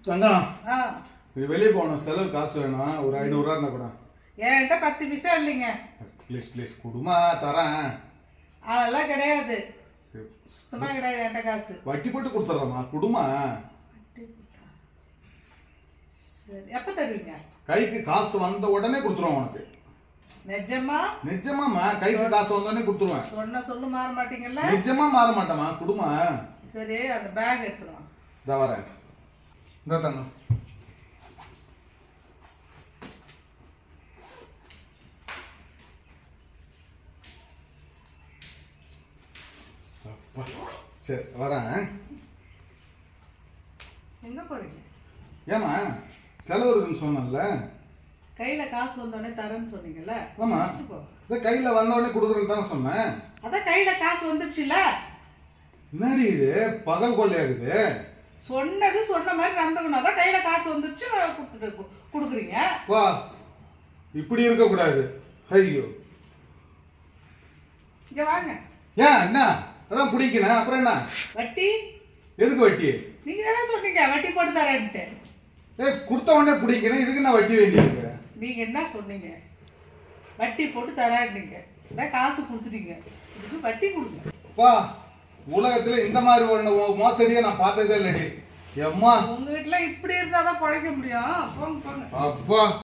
தங்கம் ஆ நீ வெளியே போகணும், செலவு காசு வேணும். ஒரு 500 ரூபா இருந்தா கூட. என்கிட்ட 10 பைசா இல்லைங்க. ப்ளீஸ் ப்ளீஸ் குடுமா, தரேன். அதெல்லாம் கிடையாது, சுத்தமா கிடையாது என்கிட்ட காசு. வட்டி போட்டு கொடுத்துட்றேம்மா, குடுமா. சரி, எப்போ தருவீங்க? கைக்கு காசு வந்த உடனே கொடுத்துருவேன் உனக்கு. நிஜமா? நிஜமாம்மா, கைக்கு காசு வந்த உடனே கொடுத்துருவேன். சொன்ன சொல்லு மாற மாட்டீங்கல்ல? நிஜமா மாற மாட்டேம்மா, குடுமா. சரி, அந்த பேக் எடுத்துருவோம். இதா வரேன். இந்த தங்கம் சரி வரேன். எங்க போறீங்க? ஏமா செலவு இருக்குன்னு சொன்னல, கையில காசு வந்தோடனே தரேன்னு சொன்னீங்கல்ல. ஆமா, இதை கையில வந்த உடனே கொடுக்குறேன்னு தானே சொன்னேன். அதான் கையில காசு வந்துருச்சுல. என்னடி இது பகல் கொள்ளையாகுது? சொன்னது சொன்ன மாதிரி நடந்துக்கணும். அதான் கையில காசு வந்துருச்சு, கொடுத்துட்டு கொடுக்குறீங்க. வா, இப்படி இருக்க கூடாது. ஐயோ, இங்க வாங்க. ஏன் என்ன அதான் பிடிக்கணும், அப்புறம் என்ன வட்டி? எதுக்கு வட்டி? நீங்க தானே சொன்னீங்க வட்டி போட்டு தரேன்ட்டு. கொடுத்த உடனே பிடிக்கணும், இதுக்கு நான் வட்டி வேண்டியிருக்கு. நீங்க என்ன சொன்னீங்க? வட்டி போட்டு தரேன்னீங்க. இதான் காசு கொடுத்துட்டீங்க, இதுக்கு வட்டி கொடுங்க. வா, உலகத்துல இந்த மாதிரி ஒரு மோசடியை நான் பார்த்ததே இல்லடி. எம்மா, உங்க வீட்டுல இப்படி இருந்தாதான் பிழைக்க முடியும். போங்க போங்க. அப்பா.